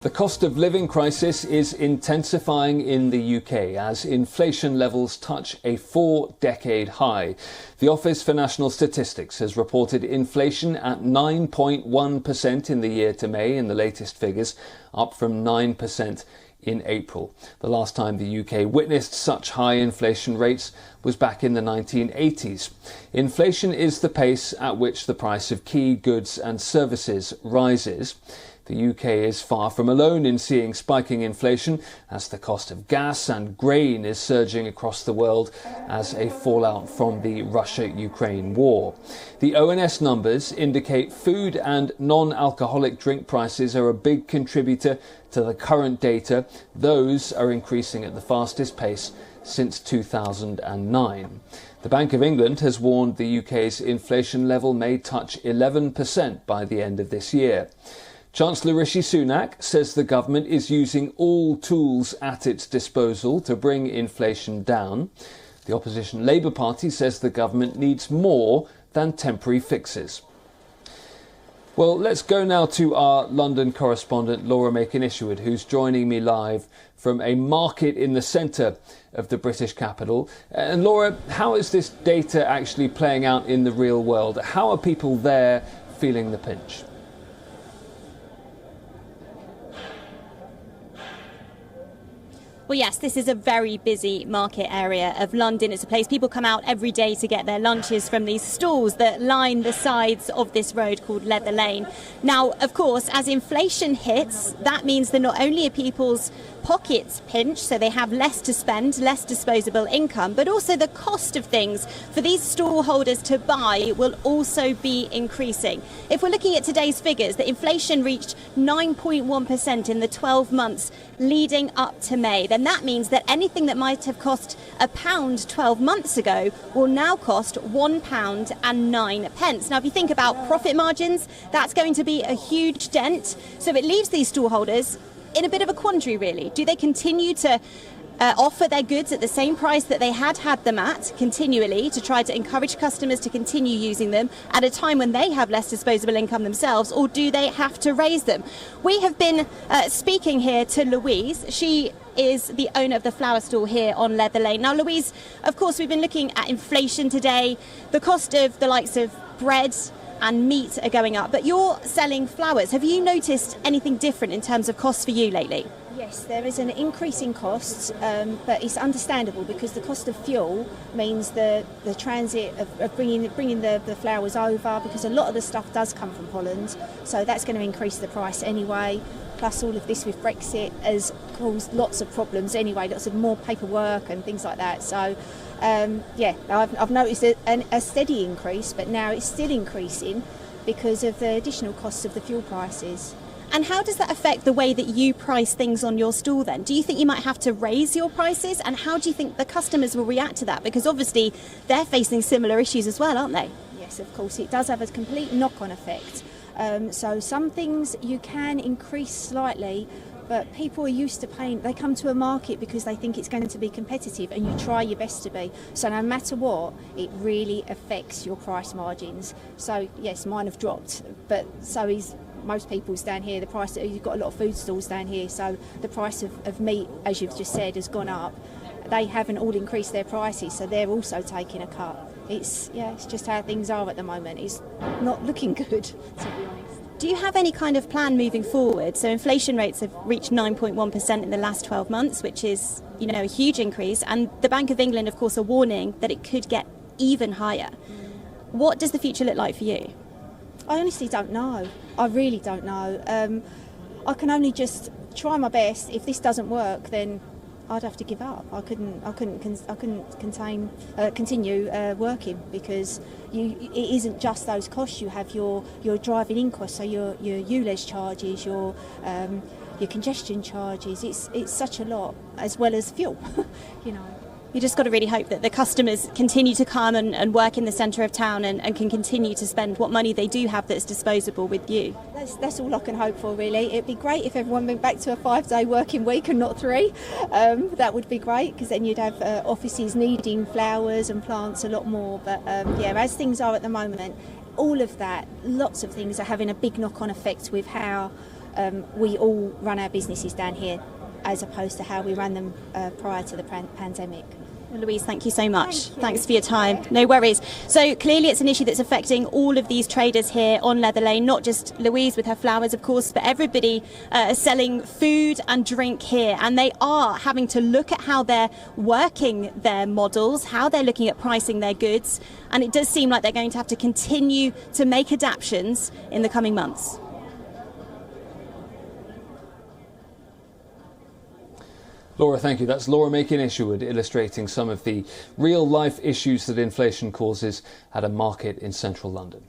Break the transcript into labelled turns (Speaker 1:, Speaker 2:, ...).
Speaker 1: The cost of living crisis is intensifying in the UK as inflation levels touch a 4-decade high. The Office for National Statistics has reported inflation at 9.1% in the year to May in the latest figures, up from 9% in April. The last time the UK witnessed such high inflation rates was back in the 1980s. Inflation is the pace at which the price of key goods and services rises. The UK is far from alone in seeing spiking inflation as the cost of gas and grain is surging across the world as a fallout from the Russia-Ukraine war. The ONS numbers indicate food and non-alcoholic drink prices are a big contributor to the current data. Those are increasing at the fastest pace since 2009. The Bank of England has warned the UK's inflation level may touch 11% by the end of this year. Chancellor Rishi Sunak says the government is using all tools at its disposal to bring inflation down. The opposition Labour Party says the government needs more than temporary fixes. Well, let's go now to our London correspondent Laura Makin, who's joining me live from a market in the centre of the British capital. And Laura, how is this data actually playing out in the real world? How are people there feeling the pinch?
Speaker 2: Well, yes, this is a very busy market area of London. It's a place people come out every day to get their lunches from these stalls that line the sides of this road called Leather Lane. Now, of course, as inflation hits, that means that not only are people's pockets pinched, so they have less to spend, less disposable income, but also the cost of things for these stall holders to buy will also be increasing. If we're looking at today's figures, the inflation reached 9.1% in the 12 months leading up to May, then that means that anything that might have cost £1 12 months ago will now cost £1.09. Now, if you think about profit margins, that's going to be a huge dent. So it leaves these stall holders in a bit of a quandary, really. Do they continue to offer their goods at the same price that they had them at continually to try to encourage customers to continue using them at a time when they have less disposable income themselves, or do they have to raise them? We have been speaking here to Louise. She is the owner of the flower stall here on Leather Lane. Now, Louise, of course, we've been looking at inflation today. The cost of the likes of bread and meat are going up, but you're selling flowers. Have you noticed anything different in terms of costs for you lately?
Speaker 3: Yes, there is an increase in costs, but it's understandable because the cost of fuel means the transit of bringing the flowers over, because a lot of the stuff does come from Holland, so that's going to increase the price anyway. Plus all of this with Brexit has caused lots of problems anyway, lots of more paperwork and things like that. So yeah, I've noticed a steady increase, but now it's still increasing because of the additional costs of the fuel prices.
Speaker 2: And how does that affect the way that you price things on your stall then? Do you think you might have to raise your prices? And how do you think the customers will react to that? Because obviously they're facing similar issues as well, aren't they?
Speaker 3: Yes, of course. It does have a complete knock-on effect. So some things you can increase slightly, but people are used to paying. They come to a market because they think it's going to be competitive, and you try your best to be. So no matter what, it really affects your price margins. So yes, mine have dropped, but so is most people's down here. The price, you've got a lot of food stalls down here, so the price of meat, as you've just said, has gone up. They haven't all increased their prices, so they're also taking a cut. It's just how things are at the moment. It's not looking good, to be honest.
Speaker 2: Do you have any kind of plan moving forward? So inflation rates have reached 9.1% in the last 12 months, which is, a huge increase. And the Bank of England, of course, are warning that it could get even higher. What does the future look like for you?
Speaker 3: I honestly don't know. I really don't know. I can only just try my best. If this doesn't work, then I'd have to give up. I couldn't continue working, because it isn't just those costs. You have your driving in costs, so your ULEZ charges, your congestion charges. It's such a lot, as well as fuel.
Speaker 2: You just got to really hope that the customers continue to come and work in the centre of town and can continue to spend what money they do have that's disposable with you.
Speaker 3: That's all I can hope for, really. It'd be great if everyone went back to a 5-day working week and not 3. That would be great, because then you'd have offices needing flowers and plants a lot more. But as things are at the moment, all of that, lots of things are having a big knock-on effect with how we all run our businesses down here as opposed to how we ran them prior to the pandemic.
Speaker 2: Well, Louise, thank you so much. Thanks for your time. No worries. So clearly it's an issue that's affecting all of these traders here on Leather Lane, not just Louise with her flowers, of course, but everybody selling food and drink here. And they are having to look at how they're working their models, how they're looking at pricing their goods. And it does seem like they're going to have to continue to make adaptations in the coming months.
Speaker 1: Laura, thank you. That's Laura Makin illustrating some of the real-life issues that inflation causes at a market in central London.